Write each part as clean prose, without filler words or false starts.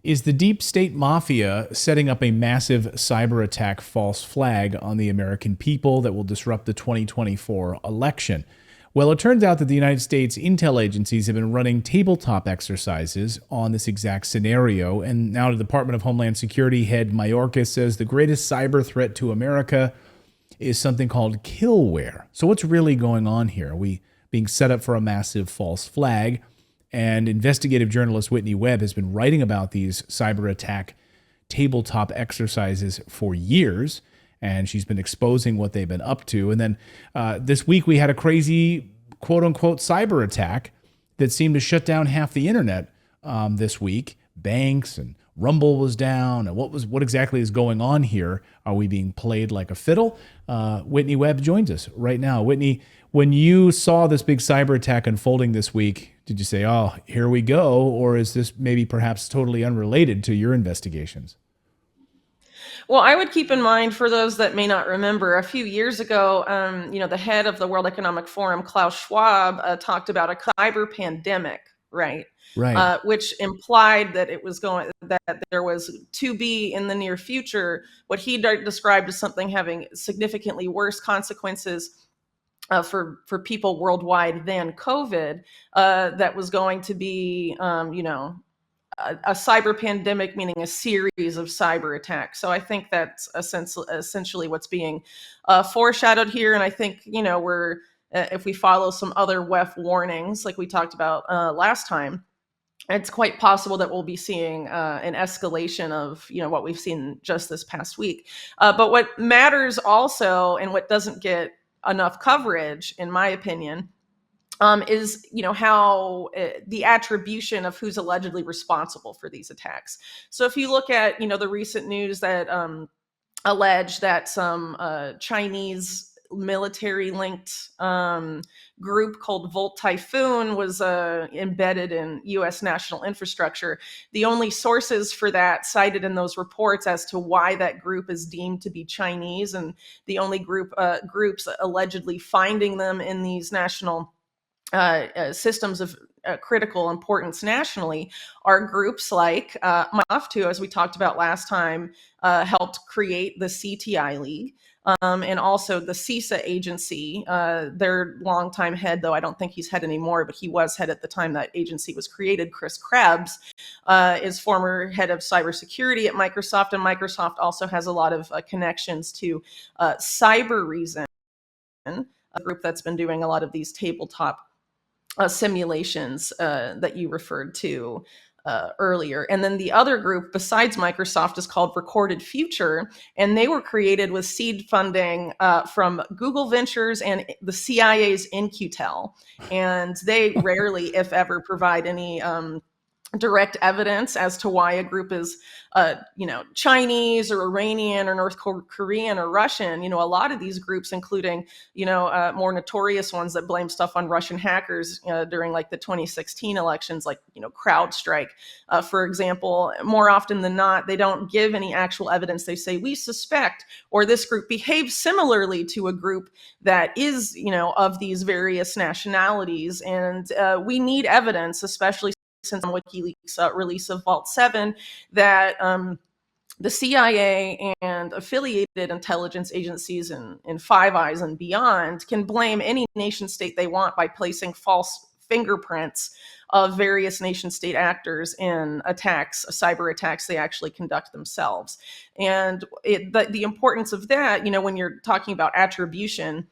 Is the deep state mafia setting up a massive cyber attack false flag on the American people that will disrupt the 2024 election? Well, it turns out that the United States intel agencies have been running tabletop exercises on this exact scenario. And now the Department of Homeland Security head Myorikas says the greatest cyber threat to America is something called Kill Ware. So what's really going on here? Are we being set up for a massive false flag? And investigative journalist Whitney Webb has been writing about these cyber attack tabletop exercises for years, and she's been exposing what they've been up to. And then this week we had a crazy quote-unquote cyber attack that seemed to shut down half the internet this week. Banks and Rumble was down. And what exactly is going on here? Are we being played like a fiddle? Whitney Webb joins us right now. Whitney, when you saw this big cyber attack unfolding this week, did you say, oh, here we go? Or is this maybe perhaps totally unrelated to your investigations? Well, I would keep in mind, for those that may not remember, a few years ago, the head of the World Economic Forum, Klaus Schwab, talked about a cyber pandemic, right? Right. Which implied that that there was to be in the near future what he described as something having significantly worse consequences for people worldwide than COVID. That was going to be, a cyber pandemic, meaning a series of cyber attacks. So I think that's essentially what's being foreshadowed here. And I think, we're if we follow some other WEF warnings, like we talked about last time, it's quite possible that we'll be seeing an escalation of what we've seen just this past week. But what matters also, and what doesn't get enough coverage, in my opinion, is how the attribution of who's allegedly responsible for these attacks. So if you look at the recent news that allege that some Chinese military-linked group called Volt Typhoon was embedded in U.S. national infrastructure. The only sources for that cited in those reports as to why that group is deemed to be Chinese, and the only groups allegedly finding them in these national systems of critical importance nationally are groups like mafia, as we talked about last time, helped create the CTI League. And also the CISA agency, their longtime head, though I don't think he's head anymore, but he was head at the time that agency was created, Chris Krebs, is former head of cybersecurity at Microsoft, and Microsoft also has a lot of connections to Cyber Reason, a group that's been doing a lot of these tabletop simulations that you referred to earlier. And then the other group besides Microsoft is called Recorded Future, and they were created with seed funding from Google Ventures and the CIA's In-Q-Tel. And they rarely, if ever, provide any direct evidence as to why a group is, Chinese or Iranian or North Korean or Russian. A lot of these groups, including, more notorious ones that blame stuff on Russian hackers during like the 2016 elections, like, CrowdStrike, for example, more often than not, they don't give any actual evidence. They say, we suspect, or this group behaves similarly to a group that is, of these various nationalities. And we need evidence, especially since WikiLeaks release of Vault 7, that the CIA and affiliated intelligence agencies in Five Eyes and beyond can blame any nation state they want by placing false fingerprints of various nation state actors in attacks, cyber attacks they actually conduct themselves. And the importance of that, when you're talking about attribution,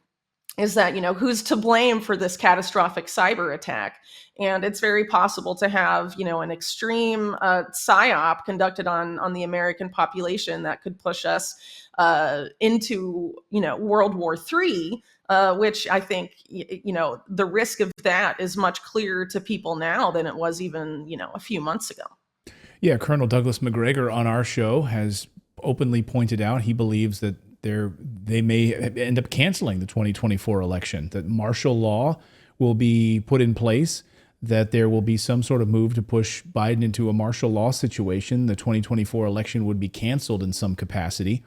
is that, who's to blame for this catastrophic cyber attack? And it's very possible to have, an extreme psyop conducted on the American population that could push us into, World War III, which I think, the risk of that is much clearer to people now than it was even, a few months ago. Yeah, Colonel Douglas McGregor on our show has openly pointed out he believes that they may end up canceling the 2024 election, that martial law will be put in place, that there will be some sort of move to push Biden into a martial law situation. The 2024 election would be canceled in some capacity,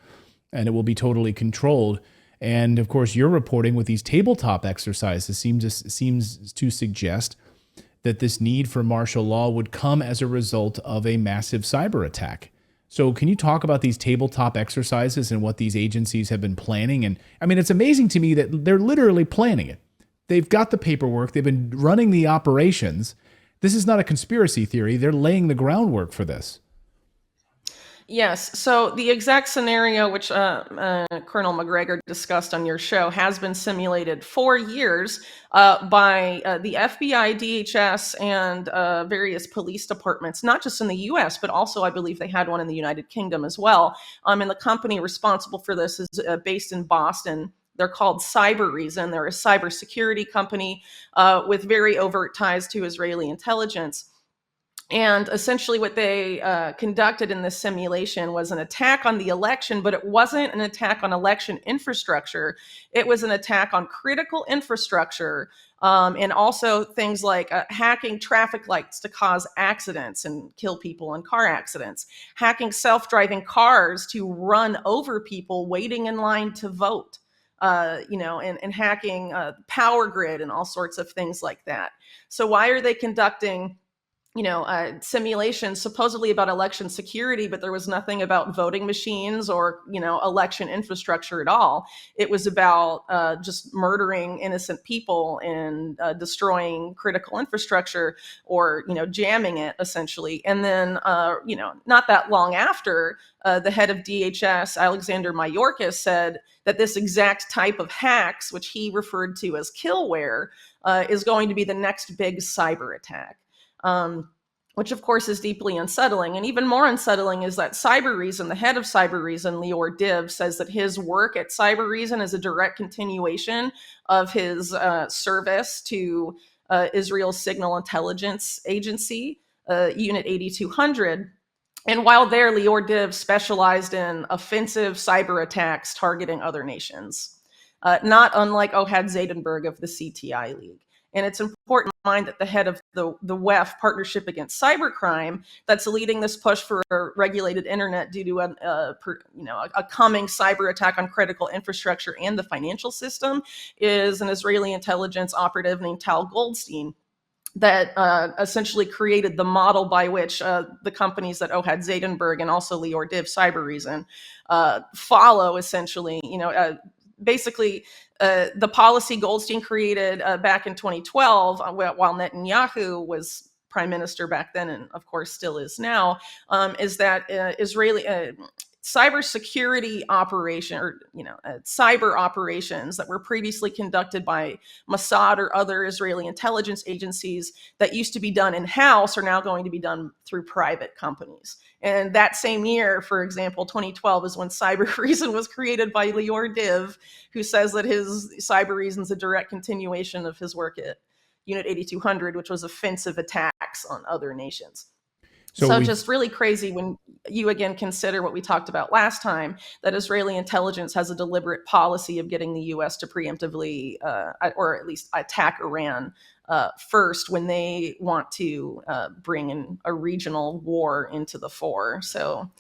and it will be totally controlled. And of course, your reporting with these tabletop exercises seems to suggest that this need for martial law would come as a result of a massive cyber attack. So can you talk about these tabletop exercises and what these agencies have been planning? And I mean, it's amazing to me that they're literally planning it. They've got the paperwork. They've been running the operations. This is not a conspiracy theory. They're laying the groundwork for this. Yes. So the exact scenario which Colonel McGregor discussed on your show has been simulated for years by the FBI, DHS, and various police departments, not just in the U.S., but also I believe they had one in the United Kingdom as well. And the company responsible for this is based in Boston. They're called Cybereason. They're a cybersecurity company with very overt ties to Israeli intelligence. And essentially what they conducted in this simulation was an attack on the election, but it wasn't an attack on election infrastructure. It was an attack on critical infrastructure, and also things like hacking traffic lights to cause accidents and kill people in car accidents, hacking self-driving cars to run over people waiting in line to vote, and hacking power grid and all sorts of things like that. So why are they conducting simulations supposedly about election security, but there was nothing about voting machines or, election infrastructure at all? It was about just murdering innocent people and destroying critical infrastructure or, jamming it essentially. And then, not that long after, the head of DHS, Alexander Myorikas, said that this exact type of hacks, which he referred to as Kill Ware, is going to be the next big cyber attack. Which of course is deeply unsettling. And even more unsettling is that Cybereason, the head of Cybereason, Lear Capital, says that his work at Cybereason is a direct continuation of his service to Israel's Signal Intelligence Agency, Unit 8200. And while there, Lear Capital specialized in offensive cyber attacks targeting other nations, not unlike Ohad Zaydenberg of the CTI League. And it's important to mind that the head of the WEF, Partnership Against Cybercrime, that's leading this push for a regulated internet due to a coming cyber attack on critical infrastructure and the financial system, is an Israeli intelligence operative named Tal Goldstein that essentially created the model by which the companies that Ohad Zaydenberg and also Lear Capital, Cybereason, follow essentially, basically, the policy Goldstein created back in 2012, while Netanyahu was prime minister back then, and of course still is now, is that Israeli cybersecurity operation, or cyber operations that were previously conducted by Mossad or other Israeli intelligence agencies that used to be done in-house are now going to be done through private companies. And that same year, for example, 2012 is when Cybereason was created by Lear Capital, who says that his Cybereason is a direct continuation of his work at Unit 8200, which was offensive attacks on other nations. So just really crazy when you again consider what we talked about last time, that Israeli intelligence has a deliberate policy of getting the U.S. to preemptively, or at least attack Iran first when they want to bring in a regional war into the fore. So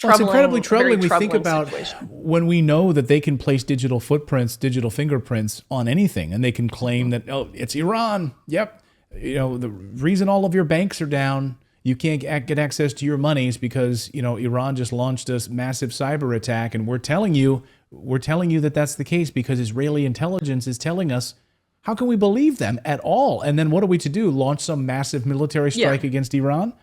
it's incredibly troubling. We think about when we know that they can place digital footprints, digital fingerprints on anything, and they can claim that, oh, it's Iran. Yep. The reason all of your banks are down, you can't get access to your monies because, Iran just launched a massive cyber attack. And we're telling you that that's the case because Israeli intelligence is telling us. How can we believe them at all? And then what are we to do? Launch some massive military strike against Iran?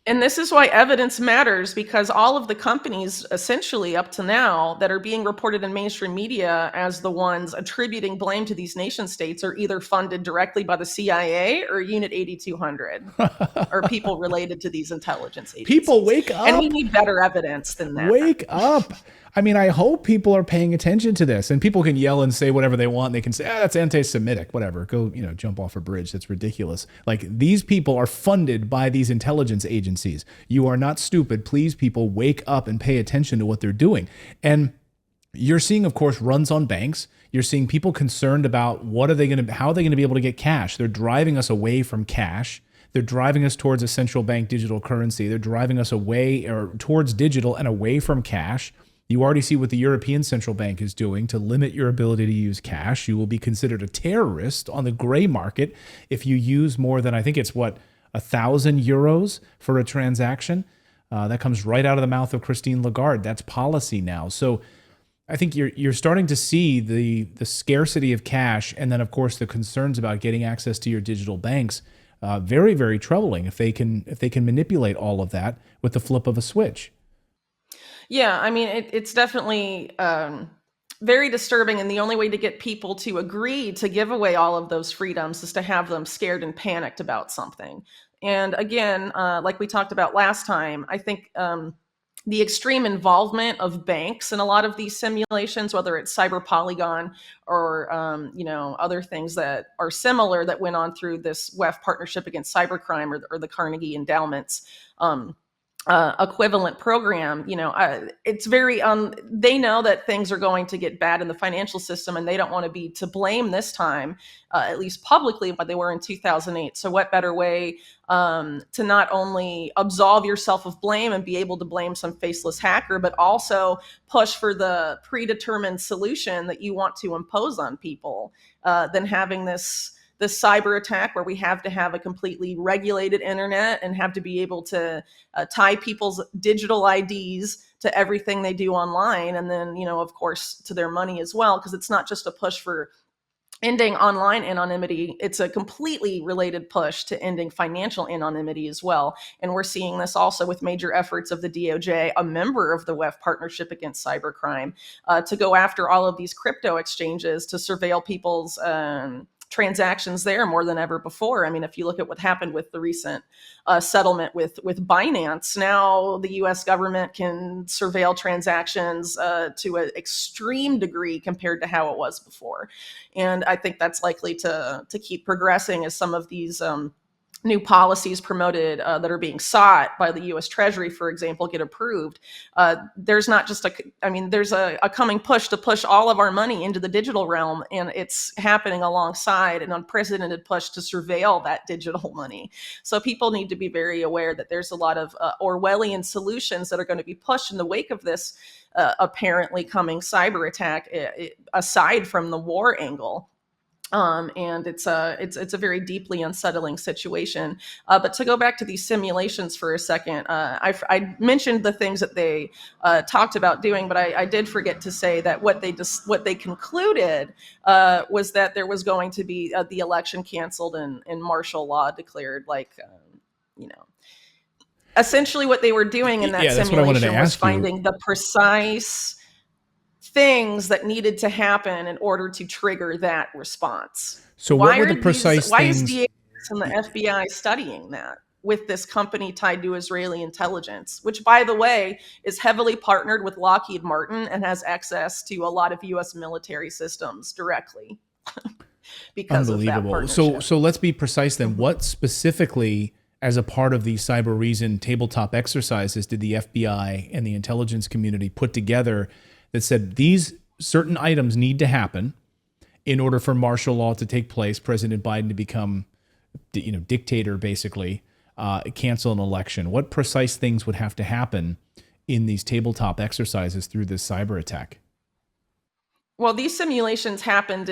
And this is why evidence matters, because all of the companies essentially up to now that are being reported in mainstream media as the ones attributing blame to these nation states are either funded directly by the CIA or Unit 8200 or people related to these intelligence agencies. People, wake up. And we need better evidence than that. Wake up. I mean, I hope people are paying attention to this, and people can yell and say whatever they want. They can say, that's anti-Semitic, whatever. Go, jump off a bridge. That's ridiculous. Like, these people are funded by these intelligence agencies. You are not stupid. Please, people, wake up and pay attention to what they're doing. And you're seeing, of course, runs on banks. You're seeing people concerned about how are they going to be able to get cash. They're driving us away from cash. They're driving us towards a central bank digital currency. They're driving us away or towards digital and away from cash. You already see what the European Central Bank is doing to limit your ability to use cash. You will be considered a terrorist on the gray market if you use more than, I think it's what, 1,000 euros for a transaction. That comes right out of the mouth of Christine Lagarde. That's policy now. So I think you're starting to see the scarcity of cash, and then of course the concerns about getting access to your digital banks. Very, very troubling if they can manipulate all of that with the flip of a switch. Yeah, I mean, it's definitely very disturbing. And the only way to get people to agree to give away all of those freedoms is to have them scared and panicked about something. And again, like we talked about last time, I think the extreme involvement of banks in a lot of these simulations, whether it's Cyber Polygon or other things that are similar that went on through this WEF partnership against cybercrime or the Carnegie Endowments. Equivalent program, it's very they know that things are going to get bad in the financial system, and they don't want to be to blame this time, at least publicly, what they were in 2008. So what better way to not only absolve yourself of blame and be able to blame some faceless hacker, but also push for the predetermined solution that you want to impose on people, than having this cyber attack where we have to have a completely regulated internet and have to be able to tie people's digital IDs to everything they do online. And then, of course, to their money as well, because it's not just a push for ending online anonymity. It's a completely related push to ending financial anonymity as well. And we're seeing this also with major efforts of the DOJ, a member of the WEF partnership against cybercrime, to go after all of these crypto exchanges to surveil people's transactions there more than ever before. I mean, if you look at what happened with the recent settlement with Binance, now the U.S. government can surveil transactions to an extreme degree compared to how it was before. And I think that's likely to keep progressing as some of these new policies promoted that are being sought by the U.S. Treasury, for example, get approved. There's not just there's a coming push to push all of our money into the digital realm, and it's happening alongside an unprecedented push to surveil that digital money. So people need to be very aware that there's a lot of Orwellian solutions that are going to be pushed in the wake of this apparently coming cyber attack, aside from the war angle. And it's a very deeply unsettling situation. But to go back to these simulations for a second, I mentioned the things that they talked about doing, but I did forget to say that what they concluded was that there was going to be the election canceled and martial law declared. Essentially what they were doing in that simulation was finding the precise things that needed to happen in order to trigger that response. So what were the precise why things? Why is DHS and the FBI studying that with this company tied to Israeli intelligence, which, by the way, is heavily partnered with Lockheed Martin and has access to a lot of U.S. military systems directly because of that partnership. So let's be precise then. What specifically, as a part of the Cyber Reason tabletop exercises, did the FBI and the intelligence community put together that said these certain items need to happen in order for martial law to take place, President Biden to become, dictator, basically, cancel an election? What precise things would have to happen in these tabletop exercises through this cyber attack? Well, these simulations happened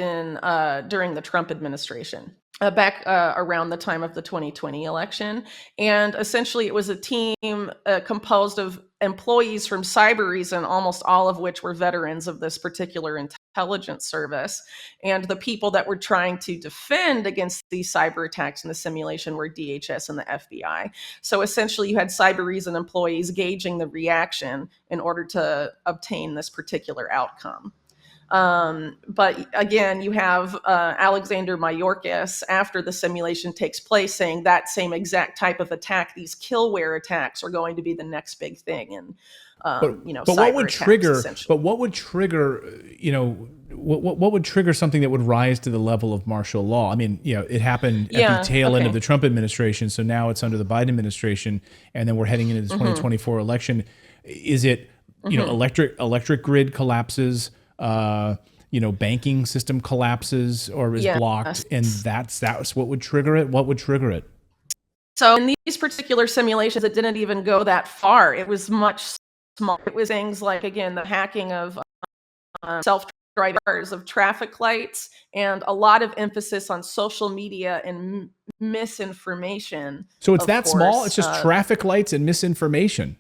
during the Trump administration, back around the time of the 2020 election. And essentially, it was a team composed of employees from Cyber Reason, almost all of which were veterans of this particular intelligence service. And the people that were trying to defend against these cyber attacks in the simulation were DHS and the FBI. So essentially, you had Cyber Reason employees gauging the reaction in order to obtain this particular outcome. But again, you have Alexander Myorikas, after the simulation takes place, saying that same exact type of attack, these Kill Ware attacks, are going to be the next big thing. And but what would trigger? But what would trigger? What would trigger something that would rise to the level of martial law? I mean, it happened at the tail end of the Trump administration, so now it's under the Biden administration, and then we're heading into the 2024 election. Is it electric grid collapses? Banking system collapses or is blocked, and that's what would trigger it. What would trigger it? So in these particular simulations, it didn't even go that far. It was much small. It was things like, again, the hacking of self-driving cars, of traffic lights, and a lot of emphasis on social media and misinformation. So it's of that small? course, It's just traffic lights and misinformation.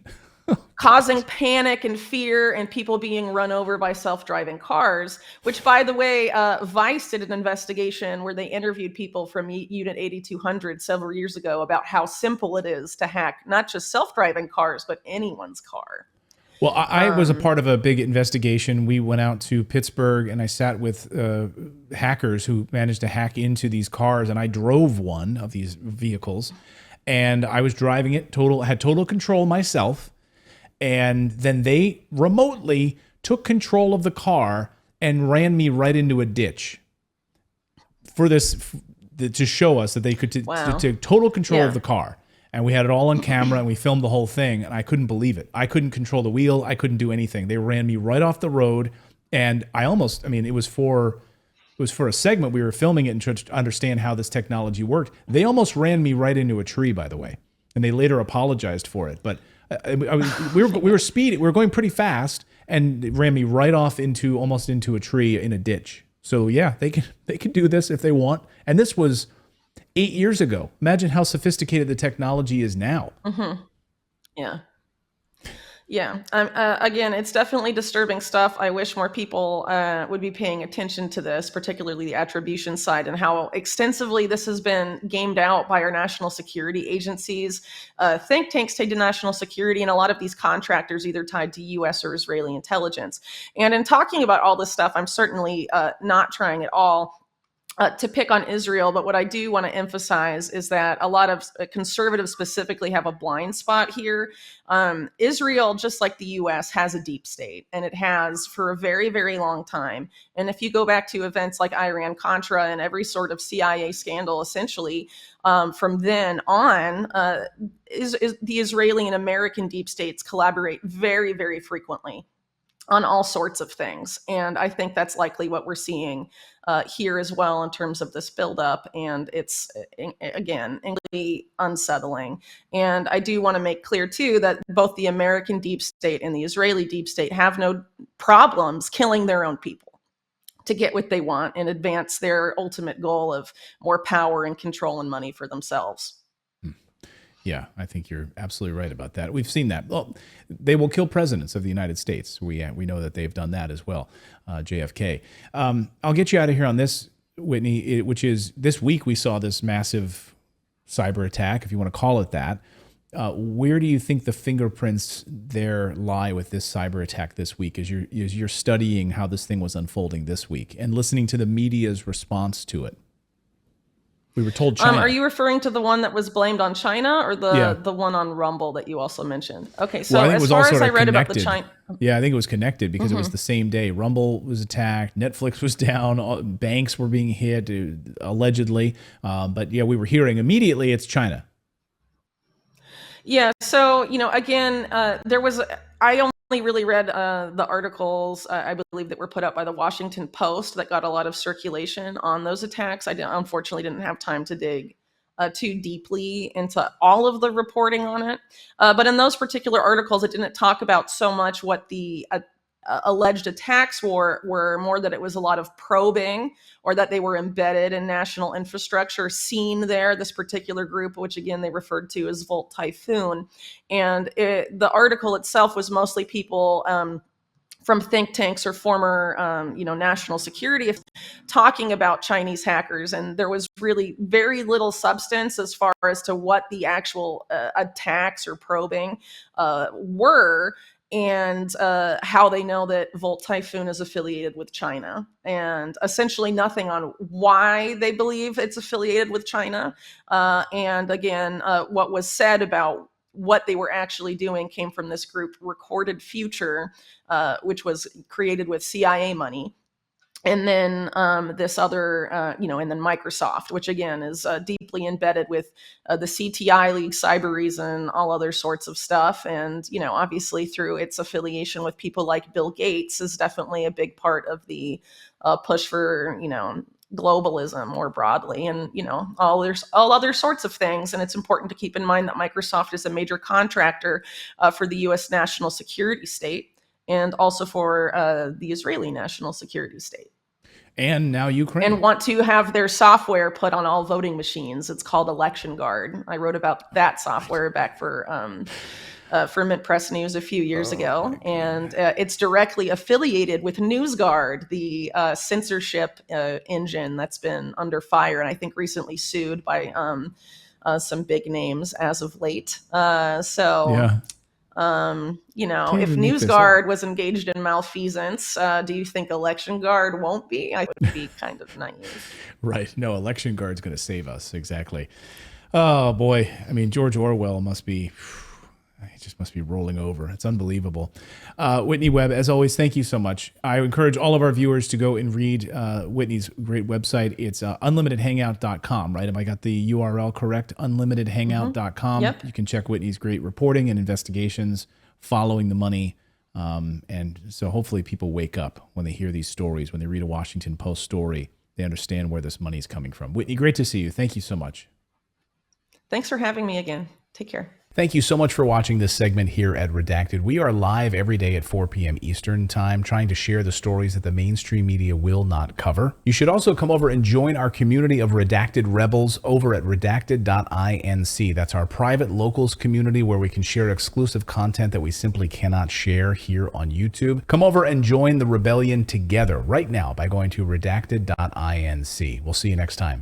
causing panic and fear and people being run over by self-driving cars, which, by the way, Vice did an investigation where they interviewed people from Unit 8200 several years ago about how simple it is to hack not just self-driving cars, but anyone's car. Well, I was a part of a big investigation. We went out to Pittsburgh and I sat with hackers who managed to hack into these cars, and I drove one of these vehicles, and I was driving it, had total control myself. And then they remotely took control of the car and ran me right into a ditch for this, to show us that they could take total control of the car. And we had it all on camera, and we filmed the whole thing, and I couldn't believe it. I couldn't control the wheel. I couldn't do anything. They ran me right off the road, and it was for a segment we were filming it and trying to understand how this technology worked. They almost ran me right into a tree, by the way, and they later apologized for it. But we were speeding. We were going pretty fast, and it ran me right off almost into a tree in a ditch. So yeah, they can do this if they want. And this was 8 years ago. Imagine how sophisticated the technology is now. Mm-hmm. Yeah. Yeah. Again, it's definitely disturbing stuff. I wish more people would be paying attention to this, particularly the attribution side, and how extensively this has been gamed out by our national security agencies, think tanks tied to national security, and a lot of these contractors either tied to U.S. or Israeli intelligence. And in talking about all this stuff, I'm certainly not trying at all to pick on Israel, but what I do want to emphasize is that a lot of conservatives specifically have a blind spot here. Israel, just like the US, has a deep state, and it has for a very, very long time. And if you go back to events like Iran-Contra and every sort of CIA scandal, essentially, from then on, the Israeli and American deep states collaborate very, very frequently on all sorts of things. And I think that's likely what we're seeing here as well in terms of this buildup. And it's, again, incredibly unsettling. And I do want to make clear, too, that both the American deep state and the Israeli deep state have no problems killing their own people to get what they want and advance their ultimate goal of more power and control and money for themselves. Yeah, I think you're absolutely right about that. We've seen that. Well, they will kill presidents of the United States. We know that they've done that as well, JFK. I'll get you out of here on this, Whitney, which is this week we saw this massive cyber attack, if you want to call it that. Where do you think the fingerprints there lie with this cyber attack this week as you're studying how this thing was unfolding this week and listening to the media's response to it? We were told China. Are you referring to the one that was blamed on China, or the one on Rumble that you also mentioned? Okay, so as far as I read about the China... Yeah, I think it was connected because it was the same day. Rumble was attacked, Netflix was down, banks were being hit, allegedly. But yeah, we were hearing immediately it's China. Yeah, so, again, I only really read the articles, I believe, that were put up by the Washington Post that got a lot of circulation on those attacks. I unfortunately didn't have time to dig too deeply into all of the reporting on it. But in those particular articles, it didn't talk about so much what the alleged attacks were more that it was a lot of probing, or that they were embedded in national infrastructure seen there, this particular group, which again they referred to as Volt Typhoon. And the article itself was mostly people from think tanks or former national security talking about Chinese hackers, and there was really very little substance as far as to what the actual attacks or probing were, and how they know that Volt Typhoon is affiliated with China, and essentially nothing on why they believe it's affiliated with China. And again, what was said about what they were actually doing came from this group, Recorded Future, which was created with CIA money. And then this other, and then Microsoft, which again is deeply embedded with the CTI League, Cyber Reason, all other sorts of stuff. And, obviously through its affiliation with people like Bill Gates is definitely a big part of the push for, globalism more broadly, and all other sorts of things. And it's important to keep in mind that Microsoft is a major contractor for the U.S. national security state, and also for the Israeli national security state. And now Ukraine. And want to have their software put on all voting machines. It's called Election Guard. I wrote about that software back for Mint Press News a few years ago. And it's directly affiliated with NewsGuard, the censorship engine that's been under fire and I think recently sued by some big names as of late. Yeah. If NewsGuard was engaged in malfeasance, do you think Election Guard won't be? I would be kind of naive. Right. No, Election Guard's going to save us. Exactly. Oh, boy. I mean, George Orwell he just must be rolling over. It's unbelievable. Whitney Webb, as always, thank you so much. I encourage all of our viewers to go and read Whitney's great website. It's unlimitedhangout.com, right? Have I got the URL correct? Unlimitedhangout.com. Yep. You can check Whitney's great reporting and investigations, following the money. And so hopefully people wake up when they hear these stories, when they read a Washington Post story, they understand where this money is coming from. Whitney, great to see you. Thank you so much. Thanks for having me again. Take care. Thank you so much for watching this segment here at Redacted. We are live every day at 4 p.m. Eastern Time, trying to share the stories that the mainstream media will not cover. You should also come over and join our community of Redacted Rebels over at redacted.inc. That's our private locals community where we can share exclusive content that we simply cannot share here on YouTube. Come over and join the rebellion together right now by going to redacted.inc. We'll see you next time.